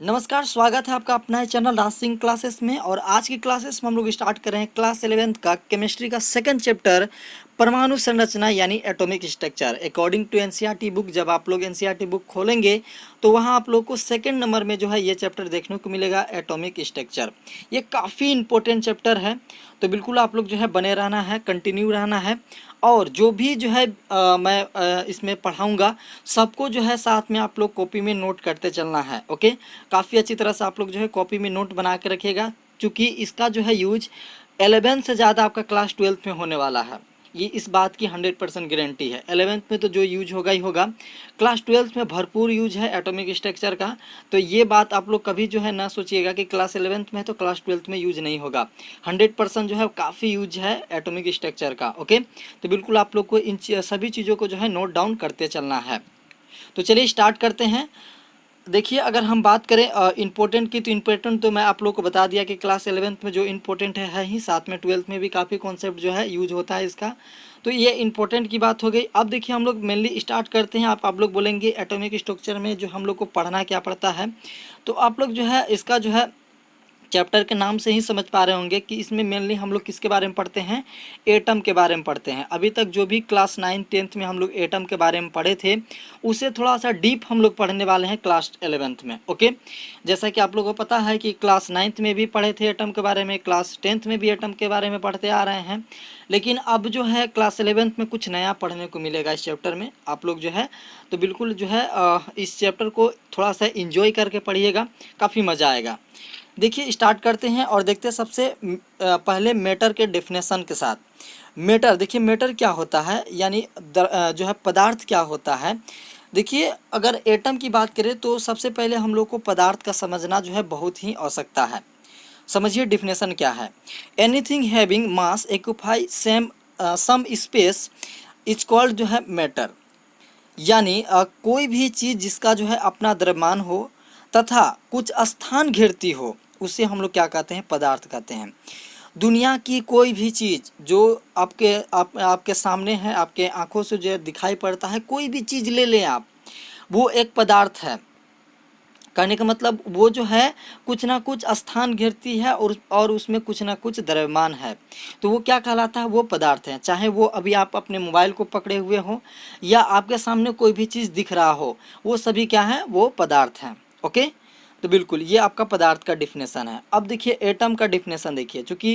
नमस्कार, स्वागत है आपका अपना चैनल राज सिंह क्लासेस में। और आज की क्लासेस में हम लोग स्टार्ट कर रहे हैं क्लास 11th का केमिस्ट्री का सेकंड चैप्टर परमाणु संरचना यानी atomic structure. According to NCERT book, जब आप लोग एनसीईआरटी बुक खोलेंगे तो वहां आप लोग को सेकंड नंबर में जो है ये चैप्टर देखने को मिलेगा, एटॉमिक स्ट्रक्चर। ये काफ़ी इंपॉर्टेंट चैप्टर है, तो बिल्कुल आप लोग जो है बने रहना है, कंटिन्यू रहना है। और जो भी जो है मैं इसमें पढ़ाऊँगा सबको जो है साथ में आप लोग कॉपी में नोट करते चलना है। ओके, काफ़ी अच्छी तरह से आप लोग जो है कॉपी में नोट बना के रखिएगा, क्योंकि इसका जो है यूज 11 से ज़्यादा आपका क्लास 12 में होने वाला है। ये इस बात की 100% गारंटी है। 11th में तो जो यूज होगा ही होगा, क्लास 12 में भरपूर यूज है एटॉमिक स्ट्रक्चर का। तो ये बात आप लोग कभी जो है ना सोचिएगा कि क्लास 11th में तो क्लास 12th में यूज नहीं होगा। 100% जो है काफ़ी यूज है एटॉमिक स्ट्रक्चर का। ओके, तो बिल्कुल आप लोग को इन सभी चीज़ों को जो है नोट डाउन करते चलना है। तो चलिए स्टार्ट करते हैं। देखिए, अगर हम बात करें इम्पोर्टेंट की, तो इम्पोर्टेंट तो मैं आप लोग को बता दिया कि क्लास 11th में जो इम्पोर्टेंट है ही, साथ में 12th में भी काफ़ी कॉन्सेप्ट जो है यूज होता है इसका। तो ये इम्पोर्टेंट की बात हो गई। अब देखिए हम लोग मेनली स्टार्ट करते हैं। आप लोग बोलेंगे एटॉमिक स्ट्रक्चर में जो हम लोग को पढ़ना क्या पड़ता है, तो आप लोग जो है इसका जो है चैप्टर के नाम से ही समझ पा रहे होंगे कि इसमें मेनली हम लोग किसके बारे में पढ़ते हैं, एटम के बारे में पढ़ते हैं। अभी तक जो भी क्लास 9 10th में हम लोग एटम के बारे में पढ़े थे, उसे थोड़ा सा डीप हम लोग पढ़ने वाले हैं क्लास 11th में। ओके, जैसा कि आप लोगों को पता है कि क्लास 9th में भी पढ़े थे एटम के बारे में, क्लास 10th में भी एटम के बारे में पढ़ते आ रहे हैं। लेकिन अब जो है क्लास 11th में कुछ नया पढ़ने को मिलेगा इस चैप्टर में। आप लोग जो है तो बिल्कुल जो है इस चैप्टर को थोड़ा सा इंजॉय करके पढ़िएगा, काफ़ी मज़ा आएगा। देखिए स्टार्ट करते हैं और देखते हैं सबसे पहले मैटर के डेफिनेशन के साथ। मैटर, देखिए मैटर क्या होता है, यानी जो है पदार्थ क्या होता है। देखिए अगर एटम की बात करें तो सबसे पहले हम लोग को पदार्थ का समझना जो है बहुत ही आवश्यकता है। समझिए डेफिनेशन क्या है। Anything having mass occupy some space is called जो है मैटर। यानी कोई भी चीज़ जिसका जो है अपना द्रव्यमान हो तथा कुछ स्थान घेरती हो, उसे हम लोग क्या कहते हैं, पदार्थ कहते हैं। दुनिया की कोई भी चीज़ जो आपके सामने है, आपके आंखों से जो दिखाई पड़ता है, कोई भी चीज़ ले लें आप, वो एक पदार्थ है। कहने का मतलब वो जो है कुछ ना कुछ स्थान घेरती है और उसमें कुछ ना कुछ द्रव्यमान है, तो वो क्या कहलाता है, वो पदार्थ है। चाहे वो अभी आप अपने मोबाइल को पकड़े हुए हो या आपके सामने कोई भी चीज़ दिख रहा हो, वो सभी क्या है, वो पदार्थ हैं। ओके, तो बिल्कुल ये आपका पदार्थ का डिफिनेशन है। अब देखिए एटम का डिफिनेशन देखिए, चूँकि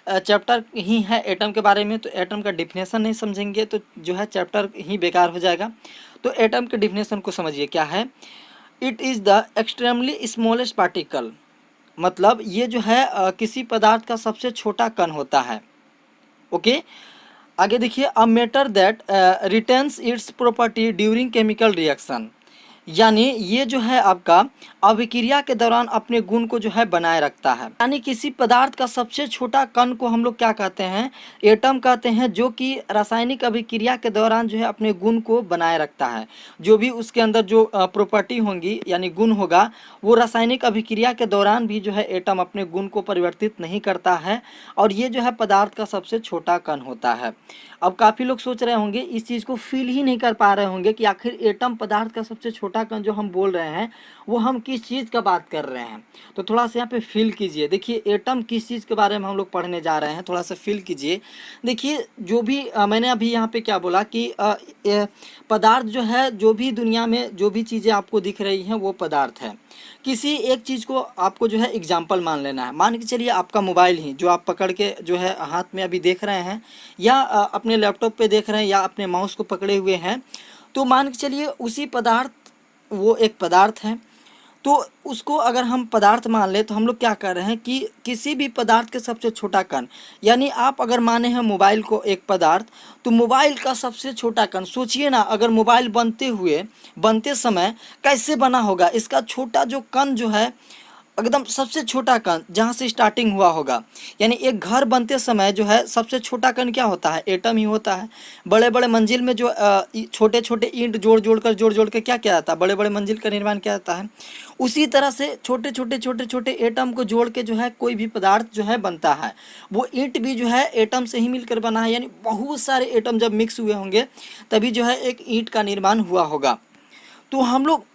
चैप्टर ही है एटम के बारे में, तो एटम का डिफिनेशन नहीं समझेंगे तो जो है चैप्टर ही बेकार हो जाएगा। तो एटम के डिफिनेशन को समझिए क्या है। It is the extremely smallest particle, मतलब ये जो है किसी पदार्थ का सबसे छोटा कण होता है। ओके, आगे देखिए, a matter that retains it's property during chemical reaction. यानी ये जो है आपका अभिक्रिया के दौरान अपने गुण को जो है बनाए रखता है। यानी किसी पदार्थ का सबसे छोटा कण को हम लोग क्या कहते हैं, एटम कहते हैं, जो कि रासायनिक अभिक्रिया के दौरान जो है अपने गुण को बनाए रखता है। जो भी उसके अंदर जो प्रॉपर्टी होंगी यानी गुण होगा, वो रासायनिक अभिक्रिया के दौरान भी जो है एटम अपने गुण को परिवर्तित नहीं करता है, और ये जो है पदार्थ का सबसे छोटा कण होता है। अब काफ़ी लोग सोच रहे होंगे, इस चीज़ को फील ही नहीं कर पा रहे होंगे कि आखिर एटम पदार्थ का सबसे छोटा कण जो हम बोल रहे हैं वो हम किस चीज़ का बात कर रहे हैं। तो थोड़ा सा यहाँ पे फील कीजिए। देखिए एटम किस चीज़ के बारे में हम लोग पढ़ने जा रहे हैं, थोड़ा सा फील कीजिए। देखिए जो भी मैंने अभी यहाँ पे क्या बोला कि पदार्थ जो है, जो भी दुनिया में जो भी चीज़ें आपको दिख रही हैं वो पदार्थ है। किसी एक चीज़ को आपको जो है एग्जाम्पल मान लेना है। मान के चलिए आपका मोबाइल ही जो आप पकड़ के जो है हाथ में अभी देख रहे हैं, या अपने लैपटॉप पे देख रहे हैं, या अपने माउस को पकड़े हुए हैं, तो मान के चलिए उसी पदार्थ, वो एक पदार्थ है। तो उसको अगर हम पदार्थ मान ले तो हम लोग क्या कर रहे हैं कि किसी भी पदार्थ के सबसे छोटा कण, यानी आप अगर माने हैं मोबाइल को एक पदार्थ, तो मोबाइल का सबसे छोटा कण सोचिए ना, अगर मोबाइल बनते समय कैसे बना होगा, इसका छोटा जो कण जो है, एकदम सबसे छोटा कण जहाँ से स्टार्टिंग हुआ होगा। यानी एक घर बनते समय जो है सबसे छोटा कण क्या होता है, एटम ही होता है। बड़े बड़े मंजिल में जो छोटे छोटे ईंट जोड़ जोड़ कर क्या किया जाता है, बड़े बड़े मंजिल का निर्माण किया जाता है। उसी तरह से छोटे छोटे एटम को जोड़ के जो है कोई भी पदार्थ जो है बनता है। वो ईंट भी जो है एटम से ही मिलकर बना है, यानी बहुत सारे एटम जब मिक्स हुए होंगे तभी जो है एक ईंट का निर्माण हुआ होगा। तो हम लोग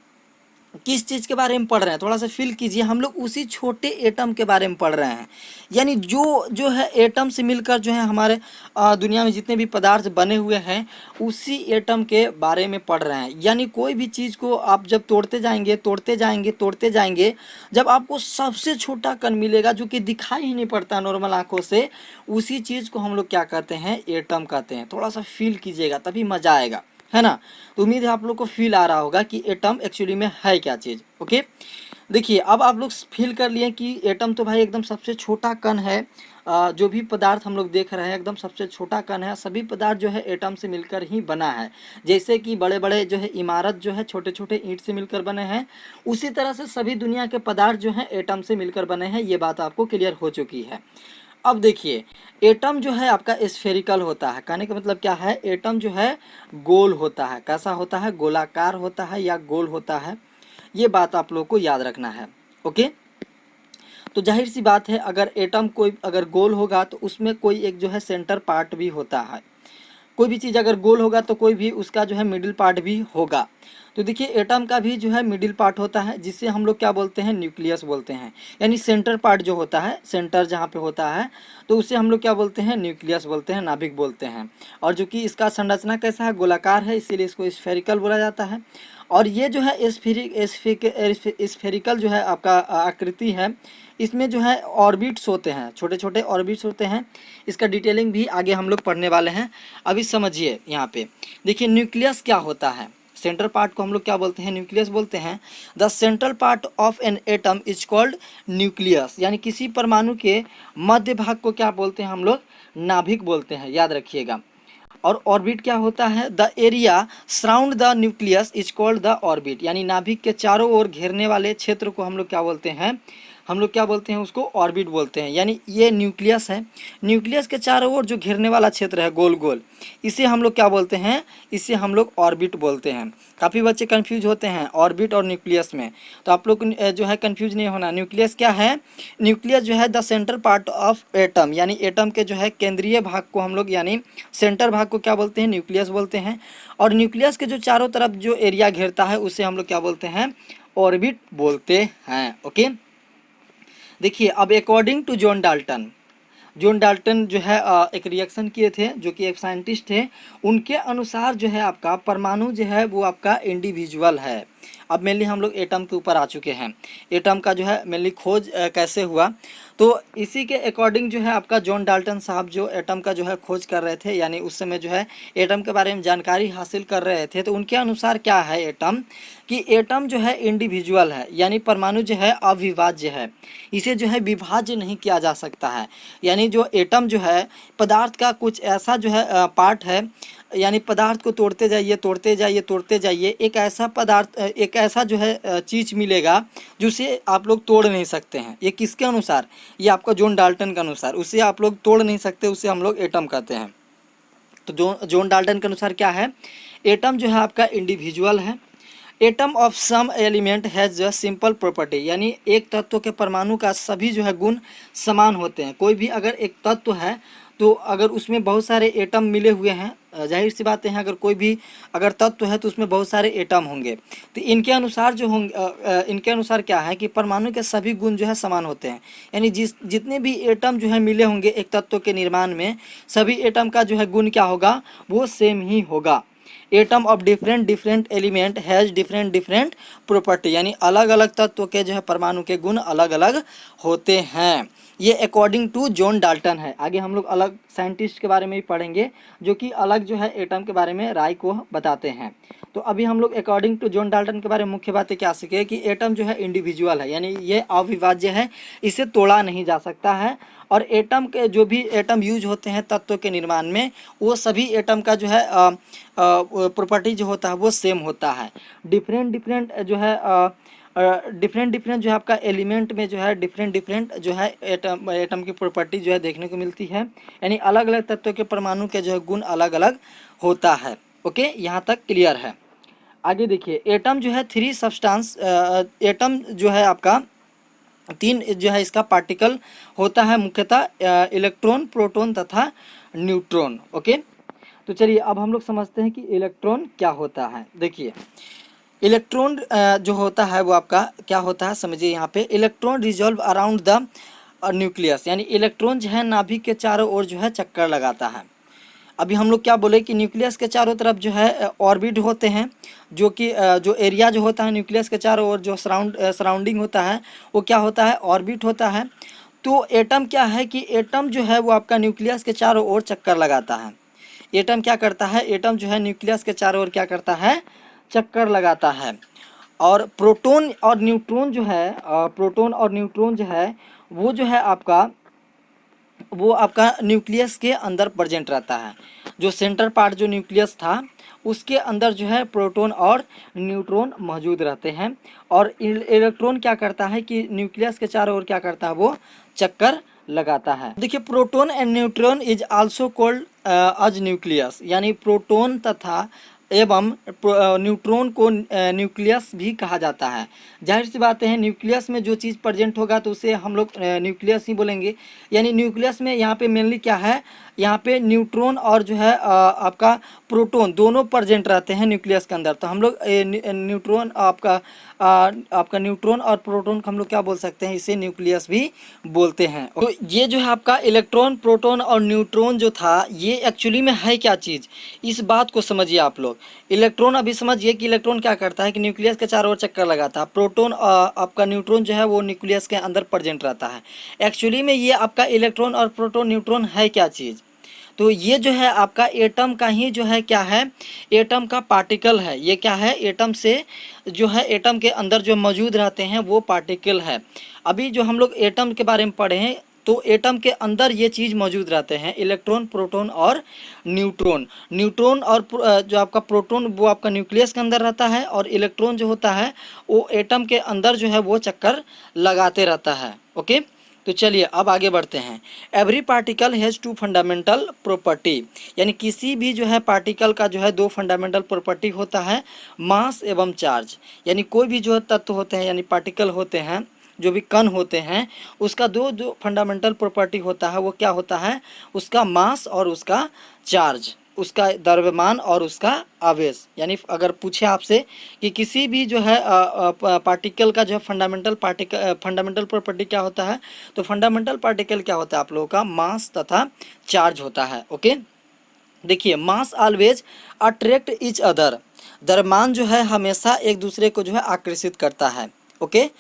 किस चीज़ के बारे में पढ़ रहे हैं, थोड़ा सा फील कीजिए। हम लोग उसी छोटे एटम के बारे में पढ़ रहे हैं, यानी जो जो है एटम से मिलकर जो है हमारे दुनिया में जितने भी पदार्थ बने हुए हैं उसी एटम के बारे में पढ़ रहे हैं। यानी कोई भी चीज़ को आप जब तोड़ते जाएंगे तोड़ते जाएंगे तोड़ते जाएंगे, जब आपको सबसे छोटा कण मिलेगा जो कि दिखाई ही नहीं पड़ता नॉर्मल आंखों से, उसी चीज़ को हम लोग क्या कहते हैं, एटम कहते हैं। थोड़ा सा फील कीजिएगा तभी मज़ा आएगा, है ना। तो उम्मीद है आप लोग को फील आ रहा होगा कि एटम एक्चुअली में है क्या चीज़। ओके, देखिए अब आप लोग फील कर लिए कि एटम तो भाई एकदम सबसे छोटा कण है। जो भी पदार्थ हम लोग देख रहे हैं एकदम सबसे छोटा कण है। सभी पदार्थ जो है एटम से मिलकर ही बना है। जैसे कि बड़े बड़े जो है इमारत जो है छोटे छोटे ईंट से मिलकर बने हैं, उसी तरह से सभी दुनिया के पदार्थ जो है एटम से मिलकर बने हैं। ये बात आपको क्लियर हो चुकी है। अब देखिए, एटम जो है आपका स्फेरिकल होता है। कहने का मतलब क्या है, एटम जो है गोल होता है। कैसा होता है, गोलाकार होता है या गोल होता है। ये बात आप लोगों को याद रखना है। ओके, तो जाहिर सी बात है अगर एटम कोई अगर गोल होगा तो उसमें कोई एक जो है सेंटर पार्ट भी होता है। कोई भी चीज़ अगर गोल होगा तो कोई भी उसका जो है मिडिल पार्ट भी होगा। तो देखिए एटम का भी जो है मिडिल पार्ट होता है, जिससे हम लोग क्या बोलते हैं, न्यूक्लियस बोलते हैं। यानी सेंटर पार्ट जो होता है, सेंटर जहाँ पे होता है, तो उसे हम लोग क्या बोलते हैं, न्यूक्लियस बोलते हैं, नाभिक बोलते हैं। और जो कि इसका संरचना कैसा है, गोलाकार है, इसीलिए इसको स्फेरिकल बोला जाता है। और ये जो है स्फेरिकल जो है आपका आकृति है, इसमें जो है ऑर्बिट्स होते हैं, छोटे छोटे ऑर्बिट्स होते हैं। इसका डिटेलिंग भी आगे हम लोग पढ़ने वाले हैं। अभी समझिए यहाँ पे देखिए न्यूक्लियस क्या होता है। सेंट्रल पार्ट को हम लोग क्या बोलते हैं, न्यूक्लियस बोलते हैं। The central part of an atom is called nucleus. यानी किसी परमाणु के मध्य भाग को क्या बोलते हैं हम लोग, नाभिक बोलते हैं, याद रखिएगा। और ऑर्बिट क्या होता है, the area surround the nucleus is called the orbit. यानी नाभिक के चारों ओर घेरने वाले क्षेत्र को हम लोग क्या बोलते हैं, हम लोग क्या बोलते हैं, उसको ऑर्बिट बोलते हैं। यानी ये न्यूक्लियस है, न्यूक्लियस के चारों ओर जो घेरने वाला क्षेत्र है गोल गोल, इसे हम लोग क्या बोलते हैं, इसे हम लोग ऑर्बिट बोलते हैं। काफ़ी बच्चे कंफ्यूज होते हैं ऑर्बिट और न्यूक्लियस में, तो आप लोग जो है कंफ्यूज नहीं होना। न्यूक्लियस क्या है, न्यूक्लियस जो है the central part of atom, यानी एटम के जो है केंद्रीय भाग को हम लोग यानी सेंटर भाग को क्या बोलते हैं, न्यूक्लियस बोलते हैं। और न्यूक्लियस के जो चारों तरफ जो एरिया घेरता है उसे हम लोग क्या बोलते हैं, ऑर्बिट बोलते हैं। ओके, देखिए अब अकॉर्डिंग टू जॉन डाल्टन जो है एक रिएक्शन किए थे, जो कि एक साइंटिस्ट थे। उनके अनुसार जो है आपका परमाणु जो है वो आपका इंडिविजुअल है। अब मेनली हम लोग एटम के ऊपर आ चुके हैं। एटम का जो है मेनली खोज कैसे हुआ, तो इसी के अकॉर्डिंग जो है आपका जॉन डाल्टन साहब जो एटम का जो है खोज कर रहे थे, यानी उस समय जो है एटम के बारे में जानकारी हासिल कर रहे थे। तो उनके अनुसार क्या है एटम, कि एटम जो है इंडिविजुअल है, यानी परमाणु जो है अविभाज्य है, इसे जो है विभाज्य नहीं किया जा सकता है। यानी जो एटम जो है पदार्थ का कुछ ऐसा जो है पार्ट है, यानी पदार्थ को तोड़ते जाइए तोड़ते जाइए तोड़ते जाइए, एक ऐसा पदार्थ एक ऐसा जो है चीज़ मिलेगा जिसे आप लोग तोड़ नहीं सकते हैं। ये किसके अनुसार, ये आपका जॉन डाल्टन के अनुसार। उसे आप लोग तोड़ नहीं सकते, उसे हम लोग एटम कहते हैं। तो जॉन डाल्टन के अनुसार क्या है, एटम जो है आपका इंडिविजुअल है। Atom of some element has a simple property, यानी एक तत्व के परमाणु का सभी जो है गुण समान होते हैं। कोई भी अगर एक तत्व है तो अगर उसमें बहुत सारे एटम मिले हुए हैं, जाहिर सी बातें हैं, अगर कोई भी अगर तत्व है तो उसमें बहुत सारे एटम होंगे। तो इनके अनुसार जो होंगे इनके अनुसार क्या है कि परमाणु के सभी गुण जो है समान होते हैं। यानी जितने भी एटम जो है मिले होंगे एक तत्व के निर्माण में, सभी एटम का जो है गुण क्या होगा, वो सेम ही होगा। Atom of different different element has different different property, यानी अलग अलग तत्व के जो है परमाणु के गुण अलग अलग होते हैं। ये अकॉर्डिंग टू जॉन डाल्टन है। आगे हम लोग अलग साइंटिस्ट के बारे में भी पढ़ेंगे जो कि अलग जो है एटम के बारे में राय को बताते हैं। तो अभी हम लोग अकॉर्डिंग टू जॉन डाल्टन के बारे में मुख्य बातें क्या सीखे कि एटम जो है इंडिविजुअल है, यानी ये अविभाज्य है, इसे तोड़ा नहीं जा सकता है। और एटम के जो भी एटम यूज होते हैं तत्व के निर्माण में, वो सभी एटम का जो है प्रॉपर्टी जो होता है वो सेम होता है। डिफरेंट डिफरेंट जो है डिफरेंट डिफरेंट जो है आपका एलिमेंट में जो है डिफरेंट डिफरेंट जो है एटम की प्रॉपर्टी जो है देखने को मिलती है। यानी अलग अलग तत्वों के परमाणु के जो है गुण अलग अलग होता है। ओके, यहाँ तक क्लियर है। आगे देखिए, एटम जो है थ्री सब्सटेंस, एटम जो है आपका तीन जो है इसका पार्टिकल होता है, मुख्यतः इलेक्ट्रॉन, प्रोटॉन तथा न्यूट्रॉन। ओके, तो चलिए अब हम लोग समझते हैं कि इलेक्ट्रॉन क्या होता है। देखिए इलेक्ट्रॉन जो होता है वो आपका क्या होता है समझिए। यहाँ पे electron resolve around the nucleus, यानी इलेक्ट्रॉन जो है नाभिक के चारों ओर जो है चक्कर लगाता है। अभी हम लोग क्या बोले कि न्यूक्लियस के चारों तरफ जो है ऑर्बिट होते हैं, जो कि जो एरिया जो होता है न्यूक्लियस के चारों ओर जो सराउंडिंग होता है वो क्या होता है, ऑर्बिट होता है। तो एटम क्या है कि एटम जो है वो आपका न्यूक्लियस के चारों ओर चक्कर लगाता है। एटम क्या करता है, एटम जो है न्यूक्लियस के चारों ओर क्या करता है, चक्कर लगाता है। और प्रोटॉन और न्यूट्रॉन जो है प्रोटॉन और न्यूट्रॉन जो है वो आपका न्यूक्लियस के अंदर प्रेजेंट रहता है। जो सेंटर पार्ट जो न्यूक्लियस था उसके अंदर जो है प्रोटॉन और न्यूट्रॉन मौजूद रहते हैं। और इलेक्ट्रॉन क्या करता है कि न्यूक्लियस के चारों ओर क्या करता है, वो चक्कर लगाता है। देखिए proton and neutron is also called as nucleus, यानी प्रोटॉन तथा एवं न्यूट्रॉन को न्यूक्लियस भी कहा जाता है। जाहिर सी बात है न्यूक्लियस में जो चीज़ प्रेजेंट होगा तो उसे हम लोग न्यूक्लियस ही बोलेंगे। यानी न्यूक्लियस में यहाँ पे मेनली क्या है, यहाँ पे न्यूट्रॉन और जो है आपका प्रोटॉन दोनों प्रेजेंट रहते हैं न्यूक्लियस के अंदर। तो हम लोग न्यूट्रॉन आपका न्यूट्रॉन और प्रोटॉन को हम लोग क्या बोल सकते हैं, इसे न्यूक्लियस भी बोलते हैं। तो ये जो है आपका इलेक्ट्रॉन प्रोटॉन और न्यूट्रॉन जो था ये एक्चुअली में है क्या चीज़, इस बात को समझिए आप लोग। इलेक्ट्रॉन अभी समझिए कि इलेक्ट्रॉन क्या करता है कि न्यूक्लियस के चारों ओर चक्कर लगाता है। प्रोटॉन आपका न्यूट्रॉन जो है वो न्यूक्लियस के अंदर प्रेजेंट रहता है। एक्चुअली में ये आपका इलेक्ट्रॉन और प्रोटॉन न्यूट्रॉन है क्या चीज़, तो ये जो है आपका एटम का ही जो है क्या है, एटम का पार्टिकल है। ये क्या है, एटम से जो है एटम के अंदर जो मौजूद रहते हैं वो पार्टिकल है। अभी जो हम लोग एटम के बारे में पढ़े हैं तो एटम के अंदर ये चीज़ मौजूद रहते हैं, इलेक्ट्रॉन प्रोटॉन और न्यूट्रॉन। न्यूट्रॉन और जो आपका प्रोटॉन वो आपका न्यूक्लियस के अंदर रहता है, और इलेक्ट्रॉन जो होता है वो एटम के अंदर जो है वो चक्कर लगाते रहता है। ओके, तो चलिए अब आगे बढ़ते हैं। Every particle has two fundamental property, यानी किसी भी जो है पार्टिकल का जो है दो फंडामेंटल प्रॉपर्टी होता है, मास एवं चार्ज। यानी कोई भी जो तत्व होते हैं यानी पार्टिकल होते हैं, जो भी कण होते हैं, उसका दो फंडामेंटल प्रॉपर्टी होता है। वो क्या होता है, उसका मास और उसका चार्ज, उसका द्रव्यमान और उसका आवेश। यानी अगर पूछे आपसे कि किसी भी जो है पार्टिकल का जो है फंडामेंटल प्रॉपर्टी क्या होता है, तो फंडामेंटल पार्टिकल क्या होता है आप लोगों का, मास तथा चार्ज होता है। ओके, देखिए मास ऑलवेज अट्रैक्ट ईच अदर, द्रव्यमान जो है हमेशा एक दूसरे को जो है आकर्षित करता है। ओके,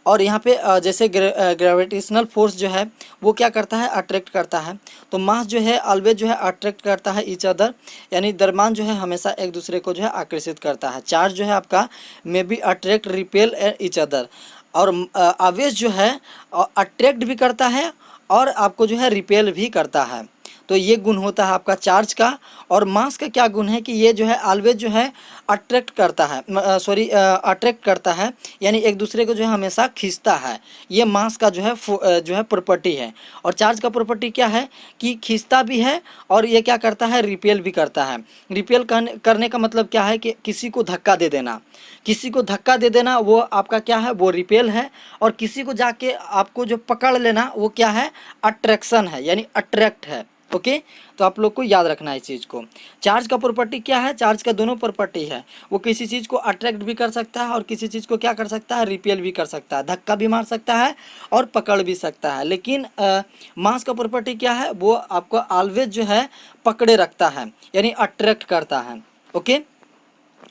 और यहाँ पे जैसे ग्रेविटेशनल फोर्स जो है वो क्या करता है, अट्रैक्ट करता है। तो मास जो है ऑलवेज जो है अट्रैक्ट करता है ईच अदर, यानी द्रव्यमान जो है हमेशा एक दूसरे को जो है आकर्षित करता है। चार्ज जो है आपका may be attract repel each other, और आवेश जो है अट्रैक्ट भी करता है और आपको जो है रिपेल भी करता है। तो ये गुण होता है आपका चार्ज का। और मास का क्या गुण है कि ये जो है ऑलवेज जो है अट्रैक्ट करता है, अट्रैक्ट करता है, यानी एक दूसरे को जो है हमेशा खींचता है। ये मास का जो है प्रॉपर्टी है। और चार्ज का प्रॉपर्टी क्या है कि खींचता भी है और ये क्या करता है, रिपेल भी करता है। रिपेल करने का मतलब क्या है कि किसी को धक्का दे देना, किसी को धक्का दे देना वो आपका क्या है, वो रिपेल है। और किसी को जाके आपको जो पकड़ लेना वो क्या है, अट्रैक्शन है, यानी अट्रैक्ट है। ओके, तो आप लोग को याद रखना है इस चीज़ को। चार्ज का प्रॉपर्टी क्या है, चार्ज का दोनों प्रॉपर्टी है। वो किसी चीज़ को अट्रैक्ट भी कर सकता है और किसी चीज़ को क्या कर सकता है, रिपेल भी कर सकता है, धक्का भी मार सकता है और पकड़ भी सकता है। लेकिन मास का प्रॉपर्टी क्या है, वो आपको ऑलवेज जो है पकड़े रखता है, यानी अट्रैक्ट करता है। ओके,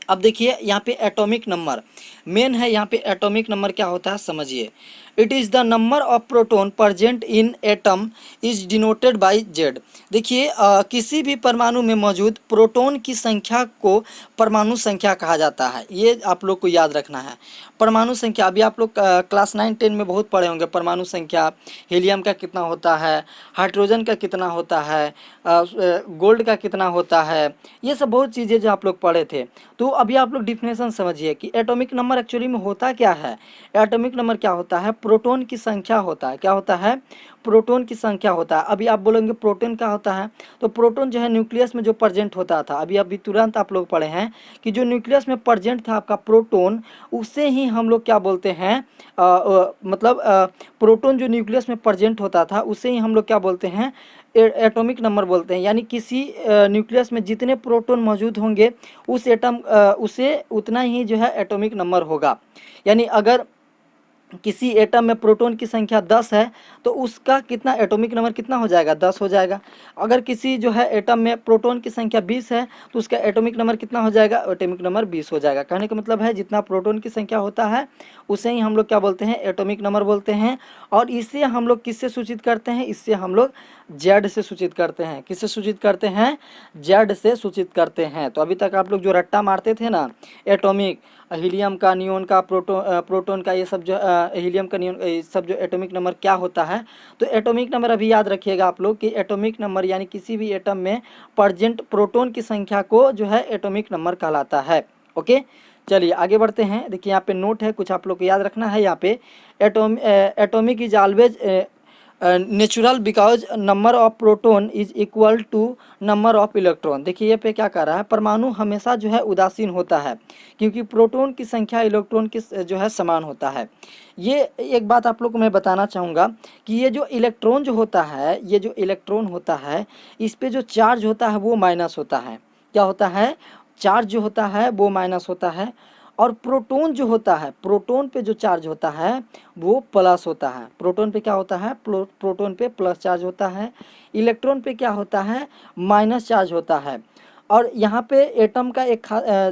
अब देखिए यहाँ पे एटॉमिक नंबर मेन है। यहाँ पे एटॉमिक नंबर क्या होता है समझिए। It is the number of proton present in atom is denoted by Z. देखिए किसी भी परमाणु में मौजूद प्रोटॉन की संख्या को परमाणु संख्या कहा जाता है। ये आप लोग को याद रखना है। परमाणु संख्या अभी आप लोग क्लास 9-10 में बहुत पढ़े होंगे। परमाणु संख्या, हीलियम का कितना होता है, हाइड्रोजन का कितना होता है, गोल्ड का कितना होता है, ये सब बहुत चीज़ें जो आप लोग पढ़े थे। तो अभी आप लोग डिफिनेशन समझिए कि एटॉमिक नंबर एक्चुअली में होता क्या है। एटॉमिक नंबर क्या होता है, प्रोटॉन की संख्या होता है। क्या होता है, प्रोटॉन की संख्या होता है। अभी आप बोलेंगे प्रोटॉन क्या होता है, तो प्रोटॉन जो है न्यूक्लियस में जो प्रेजेंट होता था, अभी तुरंत आप लोग पढ़े हैं कि जो न्यूक्लियस में प्रेजेंट था आपका प्रोटॉन, उसे ही हम लोग क्या बोलते हैं, मतलब प्रोटॉन जो न्यूक्लियस में प्रेजेंट होता था उसे ही हम लोग क्या बोलते हैं, एटॉमिक नंबर बोलते हैं, यानी किसी न्यूक्लियस में जितने प्रोटॉन मौजूद होंगे उस एटम उसे उतना ही जो है एटॉमिक नंबर होगा। यानी अगर किसी एटम में प्रोटॉन की संख्या 10 है तो उसका कितना एटॉमिक नंबर कितना हो जाएगा, 10 हो जाएगा। अगर किसी जो है एटम में प्रोटॉन की संख्या 20 है तो उसका एटॉमिक नंबर कितना हो जाएगा, एटॉमिक नंबर 20 हो जाएगा। कहने का मतलब है जितना प्रोटॉन की संख्या होता है उसे ही हम लोग क्या बोलते हैं, एटॉमिक नंबर बोलते हैं। और इसे हम लोग किससे सूचित करते हैं, इससे हम लोग जेड से सूचित करते हैं। किससे सूचित करते हैं, जेड से सूचित करते हैं। तो अभी तक आप लोग जो रट्टा मारते थे ना, एटॉमिक, हीलियम का, नियोन का, प्रोटॉन का, ये सब जो हीलियम का, नियोन, ये सब जो एटॉमिक नंबर क्या होता है, तो एटॉमिक नंबर अभी याद रखिएगा आप लोग कि एटॉमिक नंबर यानी किसी भी एटम में प्रेजेंट प्रोटॉन की संख्या को जो है एटॉमिक नंबर कहलाता है। ओके, चलिए आगे बढ़ते हैं। देखिए यहाँ पे नोट है, कुछ आप लोग को याद रखना है। यहाँ पे atomic is always natural because number of proton is equal to number of electron. देखिए ये पे क्या कर रहा है, परमाणु हमेशा जो है उदासीन होता है क्योंकि प्रोटॉन की संख्या इलेक्ट्रॉन की जो है समान होता है। ये एक बात आप लोग को मैं बताना चाहूँगा कि ये जो इलेक्ट्रॉन जो होता है, ये जो इलेक्ट्रॉन होता है, इस पे जो चार्ज होता है वो माइनस होता है। क्या होता है, चार्ज जो होता है वो माइनस होता है। और प्रोटॉन जो होता है, प्रोटॉन पे जो चार्ज होता है वो प्लस होता है। प्रोटॉन पे क्या होता है, प्रोटॉन पे प्लस चार्ज होता है। इलेक्ट्रॉन पे क्या होता है, माइनस चार्ज होता है। और यहाँ पे एटम का एक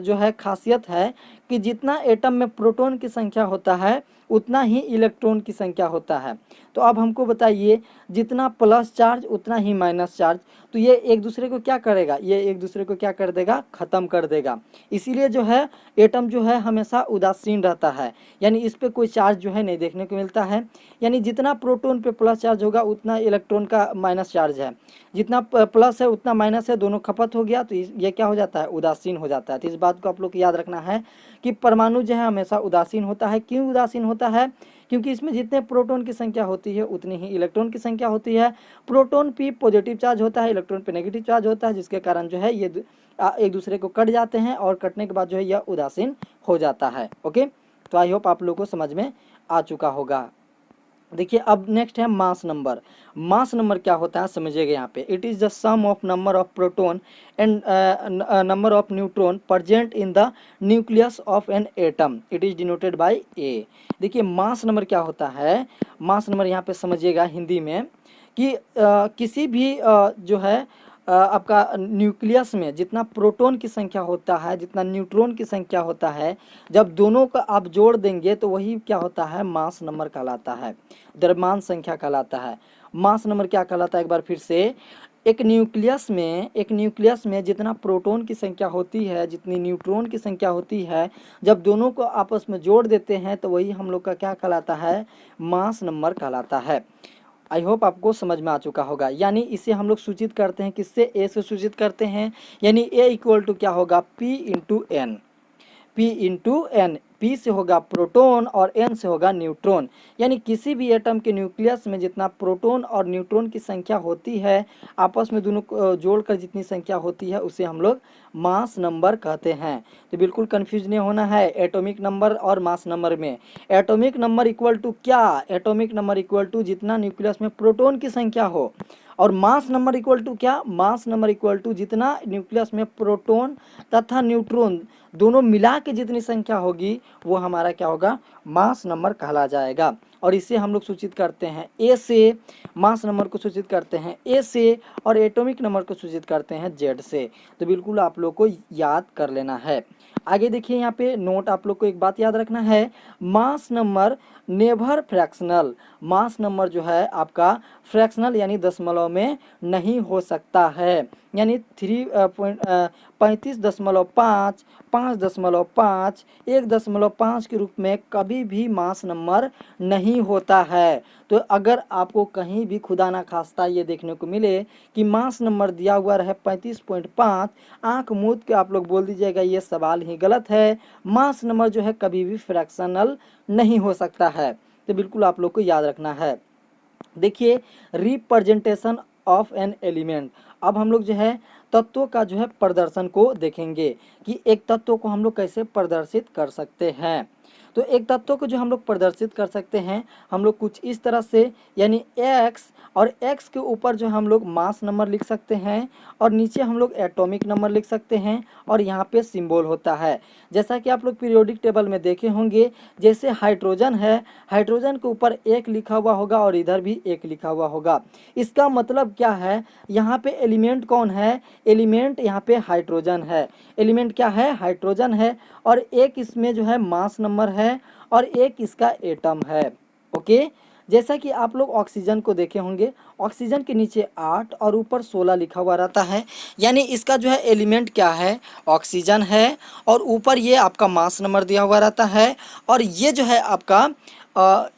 जो है खासियत है कि जितना एटम में प्रोटॉन की संख्या होता है उतना ही इलेक्ट्रॉन की संख्या होता है। तो अब हमको बताइए, जितना प्लस चार्ज उतना ही माइनस चार्ज, तो ये एक दूसरे को क्या करेगा, ये एक दूसरे को क्या कर देगा, ख़त्म कर देगा। इसीलिए जो है एटम जो है हमेशा उदासीन रहता है, यानी इस पर कोई चार्ज जो है नहीं देखने को मिलता है। यानी जितना प्रोटॉन पे प्लस चार्ज होगा उतना इलेक्ट्रॉन का माइनस चार्ज है, जितना प्लस है उतना माइनस है, दोनों खपत हो गया तो ये क्या हो जाता है, उदासीन हो जाता है। तो इस बात को आप लोग को याद रखना है कि परमाणु जो है हमेशा उदासीन होता है। क्यों उदासीन होता है, क्योंकि इसमें जितने प्रोटॉन की संख्या होती है उतनी ही इलेक्ट्रॉन की संख्या होती है। प्रोटॉन पे पॉजिटिव चार्ज होता है, इलेक्ट्रॉन पे नेगेटिव चार्ज होता है, जिसके कारण जो है ये एक दूसरे को कट जाते हैं और कटने के बाद जो है यह उदासीन हो जाता है। ओके, तो आई होप आप लोगों को समझ में आ चुका होगा। देखिए अब नेक्स्ट है मास नंबर। मास नंबर क्या होता है समझिएगा यहाँ पे, it is the sum of number of proton and number of neutron present in the nucleus of an atom, it is denoted by A. देखिए मास नंबर क्या होता है, मास नंबर यहाँ पे समझिएगा हिंदी में कि किसी भी जो है आपका न्यूक्लियस में जितना प्रोटॉन की संख्या होता है, जितना न्यूट्रॉन की संख्या होता है, जब दोनों का आप जोड़ देंगे तो वही क्या होता है, मास नंबर कहलाता है, द्रव्यमान संख्या कहलाता है। मास नंबर क्या कहलाता है, एक बार फिर से, एक न्यूक्लियस में जितना प्रोटॉन की संख्या होती है, जितनी न्यूट्रॉन की संख्या होती है, जब दोनों को आपस में जोड़ देते हैं तो वही हम लोग का क्या कहलाता है, मास नंबर कहलाता है। आई होप आपको समझ में आ चुका होगा। यानी इसे हम लोग सूचित करते हैं किससे, ए से सूचित करते हैं। यानी ए इक्वल टू क्या होगा, P into N. P into N, P से होगा प्रोटॉन और N से होगा न्यूट्रॉन। यानी किसी भी एटम के न्यूक्लियस में जितना प्रोटॉन और न्यूट्रॉन की संख्या होती है, आपस में दोनों को जोड़कर जितनी संख्या होती है उसे हम लोग मास नंबर कहते हैं। तो बिल्कुल कंफ्यूज नहीं होना है एटॉमिक नंबर और मास नंबर में। एटॉमिक नंबर इक्वल टू क्या, एटॉमिक नंबर इक्वल टू जितना न्यूक्लियस में प्रोटॉन की संख्या हो, और मास नंबर इक्वल टू क्या, मास नंबर इक्वल टू जितना न्यूक्लियस में प्रोटॉन तथा न्यूट्रॉन दोनों मिला के जितनी संख्या होगी वो हमारा क्या होगा, मास नंबर कहला जाएगा। और इसे हम लोग सूचित करते हैं ए से, मास नंबर को सूचित करते हैं ए से, और एटॉमिक नंबर को सूचित करते हैं जेड से। तो बिल्कुल आप लोग को याद कर लेना है। आगे देखिए यहाँ पे नोट, आप लोग को एक बात याद रखना है, mass number never fractional. Mass number जो है आपका फ्रैक्शनल यानी दशमलव में नहीं हो सकता है। यानी 35.5, 5.5, 1.5 के रूप में कभी भी मास नंबर नहीं होता है। तो अगर आपको कहीं भी खुदा ना खास्ता ये देखने को मिले कि मास नंबर दिया हुआ रहे 35.5, आंख मूंद के आप लोग बोल दीजिएगा ये सवाल ही गलत है। मास नंबर जो है कभी भी फ्रैक्शनल नहीं हो सकता है। तो बिल्कुल आप लोग को याद रखना है। देखिए रिप्रेजेंटेशन ऑफ एन एलिमेंट, अब हम लोग जो है तत्वों का जो है प्रदर्शन को देखेंगे कि एक तत्व को हम लोग कैसे प्रदर्शित कर सकते हैं। तो एक तत्व को जो हम लोग प्रदर्शित कर सकते हैं हम लोग कुछ इस तरह से, यानी x, और x के ऊपर जो हम लोग मास नंबर लिख सकते हैं और नीचे हम लोग एटॉमिक नंबर लिख सकते हैं और यहाँ पे सिंबल होता है। जैसा कि आप लोग पीरियोडिक टेबल में देखे होंगे, जैसे हाइड्रोजन है, हाइड्रोजन के ऊपर 1 लिखा हुआ होगा और इधर भी 1 लिखा हुआ होगा। इसका मतलब क्या है, यहाँ पे एलिमेंट कौन है, एलिमेंट यहाँ पे हाइड्रोजन है। एलिमेंट क्या है, हाइड्रोजन है, और एक इसमें जो है मास नंबर है और एक इसका एटम है। ओके, जैसा कि आप लोग ऑक्सीजन को देखे होंगे, ऑक्सीजन के नीचे 8 और ऊपर 16 लिखा हुआ रहता है, यानी इसका जो है एलिमेंट क्या है, ऑक्सीजन है, और ऊपर ये आपका मास नंबर दिया हुआ रहता है और ये जो है आपका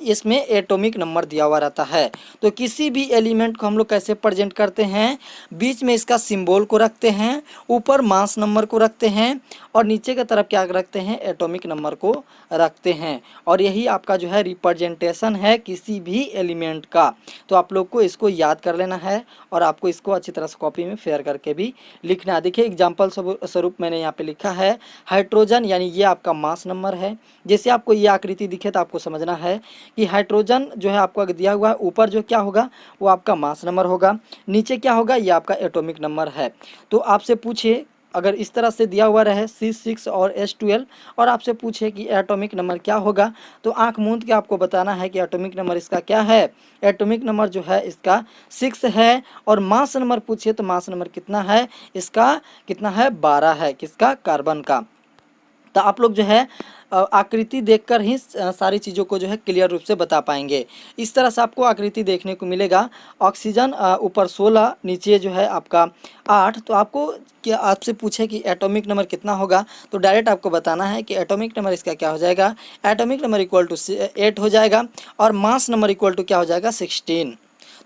इसमें एटॉमिक नंबर दिया हुआ रहता है। तो किसी भी एलिमेंट को हम लोग कैसे प्रेजेंट करते हैं, बीच में इसका सिंबल को रखते हैं, ऊपर मास नंबर को रखते हैं और नीचे की तरफ क्या रखते हैं, एटॉमिक नंबर को रखते हैं। और यही आपका जो है रिप्रेजेंटेशन है किसी भी एलिमेंट का। तो आप लोग को इसको याद कर लेना है और आपको इसको अच्छी तरह से कॉपी में फेयर करके भी लिखना है। देखिए एग्जाम्पल स्वरूप मैंने यहाँ पे लिखा है हाइड्रोजन, यानी ये आपका मास नंबर है। जैसे आपको ये आकृति दिखे तो आपको समझना है कि हाइड्रोजन जो है आपको दिया हुआ है, ऊपर जो क्या होगा वो आपका मास नंबर होगा, नीचे क्या होगा, ये आपका एटॉमिक नंबर है। तो आपसे पूछे अगर इस तरह से दिया हुआ रहे C6 और H12 और आपसे पूछे कि एटॉमिक नंबर क्या होगा, तो आंख मूंद के आपको बताना है कि एटॉमिक नंबर इसका क्या है। एटॉमिक नंबर जो है इसका 6 है, और मास नंबर पूछे तो मास नंबर कितना है, इसका कितना है, 12 है, किसका, कार्बन का। तो आप लोग जो है आकृति देखकर ही सारी चीज़ों को जो है क्लियर रूप से बता पाएंगे। इस तरह से आपको आकृति देखने को मिलेगा। ऑक्सीजन ऊपर 16, नीचे जो है आपका 8। तो आपको क्या आपसे पूछे कि एटॉमिक नंबर कितना होगा, तो डायरेक्ट आपको बताना है कि एटॉमिक नंबर इसका क्या हो जाएगा, एटॉमिक नंबर इक्वल टू 8 हो जाएगा और मास नंबर इक्वल टू क्या हो जाएगा, 16।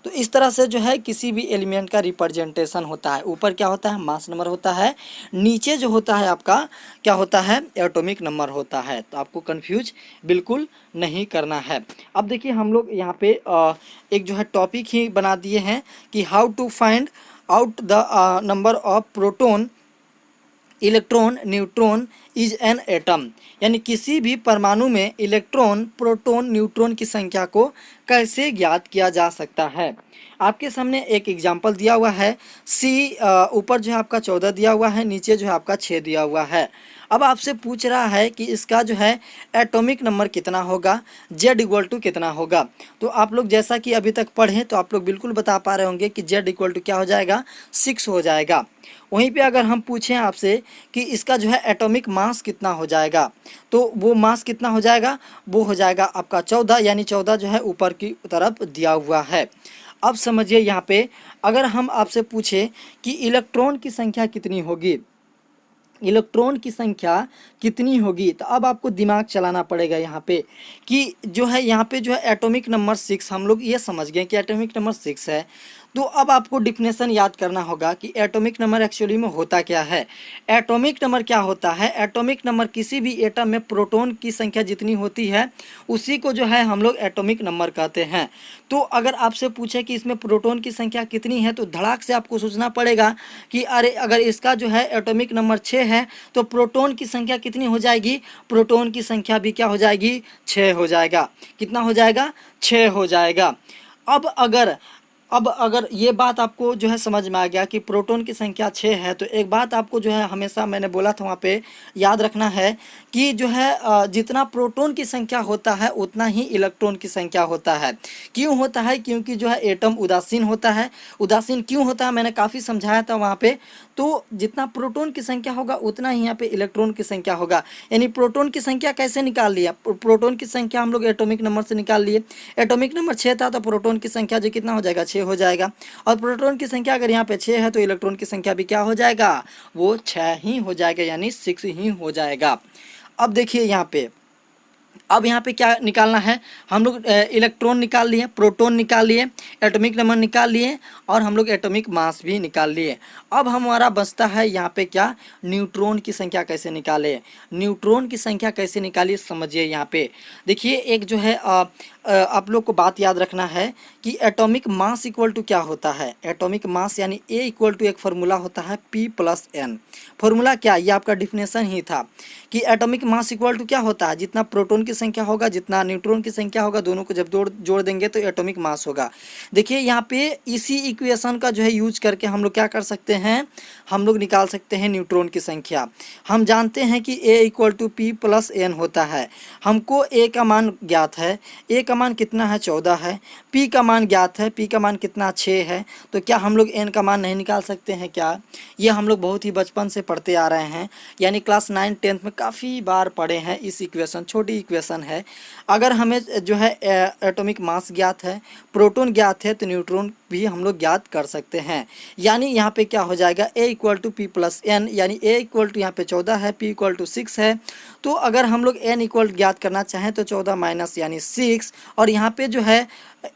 तो इस तरह से जो है किसी भी एलिमेंट का रिप्रेजेंटेशन होता है। ऊपर क्या होता है, मास नंबर होता है, नीचे जो होता है आपका क्या होता है, एटॉमिक नंबर होता है। तो आपको कंफ्यूज बिल्कुल नहीं करना है। अब देखिए हम लोग यहाँ पे एक जो है टॉपिक ही बना दिए हैं कि how to find out the number of proton, electron, neutron is an atom, यानी किसी भी परमाणु में इलेक्ट्रॉन, प्रोटॉन, न्यूट्रॉन की संख्या को कैसे ज्ञात किया जा सकता है। आपके सामने एक एग्जाम्पल दिया हुआ है, सी ऊपर जो है आपका 14 दिया हुआ है, नीचे जो है आपका 6 दिया हुआ है। अब आपसे पूछ रहा है कि इसका जो है एटॉमिक नंबर कितना होगा, जेड इक्वल टू कितना होगा। तो आप लोग जैसा कि अभी तक पढ़े तो आप लोग बिल्कुल बता पा रहे होंगे कि जेड इक्वल टू क्या हो जाएगा, 6 हो जाएगा। वहीं पे अगर हम पूछें आपसे कि इसका जो है एटॉमिक मास कितना हो जाएगा, तो वो मास कितना हो जाएगा, वो हो जाएगा आपका 14, यानी 14 जो है ऊपर की तरफ दिया हुआ है। अब समझिए यहाँ पे अगर हम आपसे पूछे कि इलेक्ट्रॉन की संख्या कितनी होगी, इलेक्ट्रॉन की संख्या कितनी होगी, तो अब आपको दिमाग चलाना पड़ेगा यहाँ पे कि जो है यहाँ पे जो है एटॉमिक नंबर 6, हम लोग ये समझ गए कि एटॉमिक नंबर 6 है। तो अब आपको डिफिनेशन याद करना होगा कि एटॉमिक नंबर एक्चुअली में होता क्या है। एटॉमिक नंबर क्या होता है, एटॉमिक नंबर किसी भी एटम में प्रोटॉन की संख्या जितनी होती है उसी को जो है हम लोग एटॉमिक नंबर कहते हैं। तो अगर आपसे पूछे कि इसमें प्रोटॉन की संख्या कितनी है, तो धड़ाक से आपको सोचना पड़ेगा कि अरे अगर इसका जो है एटॉमिक नंबर 6 है तो प्रोटॉन की संख्या कितनी हो जाएगी, प्रोटॉन की संख्या भी क्या हो जाएगी, 6 हो जाएगा। कितना हो जाएगा, 6 हो जाएगा। अब अगर ये बात आपको जो है समझ में आ गया कि प्रोटॉन की संख्या 6 है, तो एक बात आपको जो है हमेशा मैंने बोला था वहाँ पे याद रखना है कि जो है जितना प्रोटॉन की संख्या होता है उतना ही इलेक्ट्रॉन की संख्या होता है। क्यों होता है, क्योंकि जो है एटम उदासीन होता है। उदासीन क्यों होता है मैंने काफ़ी समझाया था वहाँ पे। तो जितना प्रोटॉन की संख्या होगा उतना ही यहाँ पे इलेक्ट्रॉन की संख्या होगा। यानी प्रोटॉन की संख्या कैसे निकाल लिया, प्रोटॉन की संख्या हम लोग एटॉमिक नंबर से निकाल लिए। एटॉमिक नंबर 6 था तो प्रोटॉन की संख्या जो कितना हो जाएगा, 6 हो जाएगा। और प्रोटॉन की संख्या अगर यहाँ पे 6 है तो इलेक्ट्रॉन की संख्या भी क्या हो जाएगा, वो 6 ही हो जाएगा, यानी 6 ही हो जाएगा। अब देखिए यहाँ पे अब यहाँ पे क्या निकालना है, हम लोग इलेक्ट्रॉन निकाल लिए, प्रोटॉन निकाल लिए, एटॉमिक नंबर निकाल लिए और हम लोग एटॉमिक मास भी निकाल लिए। अब हमारा बचता है यहाँ पे क्या, न्यूट्रॉन की संख्या कैसे निकाले। न्यूट्रॉन की संख्या कैसे निकालिए समझिए। यहाँ पे देखिए एक जो है आप लोग को बात याद रखना है कि एटॉमिक मास इक्वल टू क्या होता है। एटॉमिक मास यानी ए इक्वल टू एक फार्मूला होता है P+N। फार्मूला क्या, ये आपका डिफिनेशन ही था कि एटॉमिक मास इक्वल टू क्या होता है, जितना प्रोटॉन की संख्या होगा जितना न्यूट्रॉन की संख्या होगा, दोनों को जब जोड़ देंगे तो एटॉमिक मास होगा। देखिए यहाँ पे इसी इक्वेशन का जो है यूज करके हम लोग क्या कर सकते हैं, हम लोग निकाल सकते हैं न्यूट्रॉन की संख्या। हम जानते हैं कि A equal to P plus N होता है। हमको A का मान ज्ञात है, A का मान कितना है 14 है, P का मान ज्ञात है, P का मान कितना 6 है। तो क्या हम लोग N का मान नहीं निकाल सकते हैं क्या? ये हम लोग बहुत ही बचपन से पढ़ते आ रहे हैं, यानी क्लास 9 10th में काफ़ी बार पढ़े हैं इस इक्वेशन, छोटी इक्वेशन है। अगर हमें जो है एटॉमिक मास ज्ञात है, प्रोटॉन ज्ञात है, तो न्यूट्रॉन भी हम लोग ज्ञात कर सकते हैं। यानी यहाँ पे क्या हो जाएगा, A equal to P plus N, यानी A इक्वल टू यहाँ पे 14 है, P इक्वल टू 6 है। तो अगर हम लोग N इक्वल ज्ञात करना चाहें तो 14 माइनस यानी 6, और यहाँ पे जो है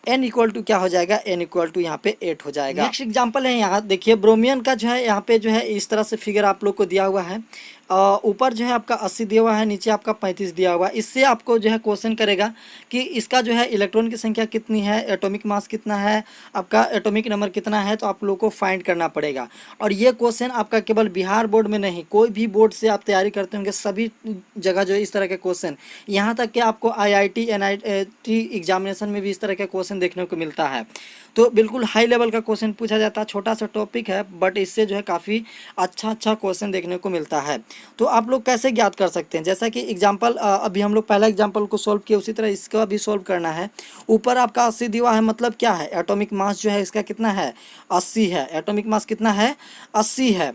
N इक्वल टू क्या हो जाएगा, N इक्वल टू यहाँ पे 8 हो जाएगा। नेक्स्ट एग्जाम्पल है, यहाँ देखिए ब्रोमियन का जो है यहाँ पे जो है इस तरह से फिगर आप लोग को दिया हुआ है। ऊपर जो है आपका 80 दिया हुआ है, नीचे आपका 35 दिया हुआ है। इससे आपको जो है क्वेश्चन करेगा कि इसका जो है इलेक्ट्रॉन की संख्या कितनी है, एटॉमिक मास कितना है, आपका एटॉमिक नंबर कितना है, तो आप लोग को फाइंड करना पड़ेगा। और ये क्वेश्चन आपका केवल बिहार बोर्ड में नहीं, कोई भी बोर्ड से आप तैयारी करते होंगे सभी जगह जो है इस तरह के क्वेश्चन, यहाँ तक कि आपको IIT NIT एग्जामिनेशन में भी इस तरह के क्वेश्चन देखने को मिलता है। तो बिल्कुल हाई लेवल का क्वेश्चन पूछा जाता है। छोटा सा टॉपिक है बट इससे जो है काफ़ी अच्छा क्वेश्चन देखने को मिलता है। तो आप लोग कैसे ज्ञात कर सकते हैं, जैसा कि एग्जांपल अभी हम लोग पहला एग्जांपल को सॉल्व किया, उसी तरह इसका भी सॉल्व करना है। ऊपर आपका 80 दिया है, मतलब क्या है, एटॉमिक मास जो है इसका कितना है, 80 है। एटॉमिक मास कितना है, 80 है।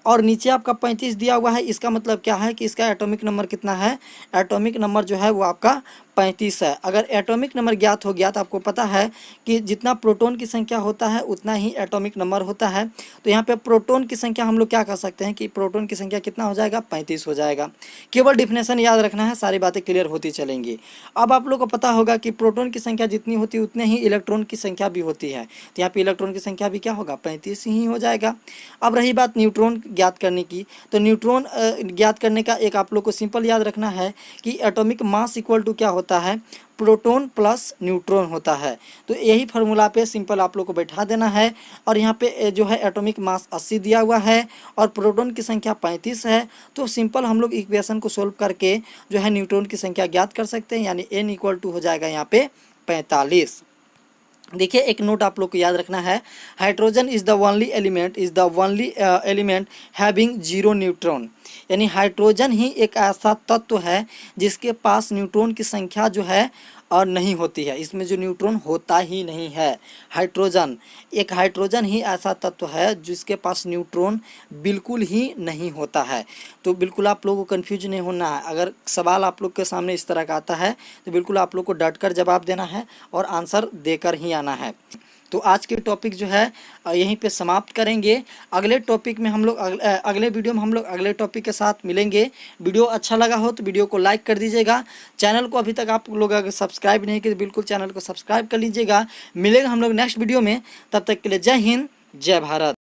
और नीचे आपका 35 दिया हुआ है, इसका मतलब क्या है कि इसका एटॉमिक नंबर कितना है, एटॉमिक नंबर जो है वो आपका 35 है। अगर एटॉमिक नंबर ज्ञात हो गया तो आपको पता है कि जितना प्रोटॉन की संख्या होता है उतना ही एटॉमिक नंबर होता है। तो यहाँ पे प्रोटॉन की संख्या हम लोग क्या कर सकते हैं कि प्रोटॉन की संख्या कितना हो जाएगा, 35 हो जाएगा। केवल डिफिनेशन याद रखना है, सारी बातें क्लियर होती चलेंगी। अब आप लोग को पता होगा कि प्रोटॉन की संख्या जितनी होती है उतने ही इलेक्ट्रॉन की संख्या भी होती है। तो यहाँ पे इलेक्ट्रॉन की संख्या भी क्या होगा, 35 ही हो जाएगा। अब रही बात न्यूट्रॉन ज्ञात करने की, तो न्यूट्रॉन ज्ञात करने का एक आप लोग को सिंपल याद रखना है कि एटॉमिक मास इक्वल टू क्या होता है, प्रोटॉन प्लस न्यूट्रॉन होता है। तो यही फार्मूला पे सिंपल आप लोग को बैठा देना है। और यहाँ पे जो है एटॉमिक मास 80 दिया हुआ है और प्रोटॉन की संख्या 35 है। तो सिंपल हम लोग इक्वेशन को सोल्व करके जो है न्यूट्रॉन की संख्या ज्ञात कर सकते हैं, यानी N इक्वल टू हो जाएगा यहाँ पे 45। देखिए एक नोट आप लोग को याद रखना है, hydrogen is the only element having 0 neutron, यानी हाइड्रोजन ही एक ऐसा तत्व है जिसके पास न्यूट्रॉन की संख्या जो है और नहीं होती है, इसमें जो न्यूट्रॉन होता ही नहीं है। हाइड्रोजन ही ऐसा तत्व है जिसके पास न्यूट्रॉन बिल्कुल ही नहीं होता है। तो बिल्कुल आप लोगों को कन्फ्यूज नहीं होना है। अगर सवाल आप लोग के सामने इस तरह का आता है तो बिल्कुल आप लोग को डट कर जवाब देना है और आंसर देकर ही आना है। तो आज के टॉपिक जो है यहीं पे समाप्त करेंगे। अगले टॉपिक में हम लोग अगले वीडियो में हम लोग अगले टॉपिक के साथ मिलेंगे। वीडियो अच्छा लगा हो तो वीडियो को लाइक कर दीजिएगा। चैनल को अभी तक आप लोग अगर सब्सक्राइब नहीं किए तो बिल्कुल चैनल को सब्सक्राइब कर लीजिएगा। मिलेगा हम लोग नेक्स्ट वीडियो में, तब तक के लिए जय हिंद जय भारत।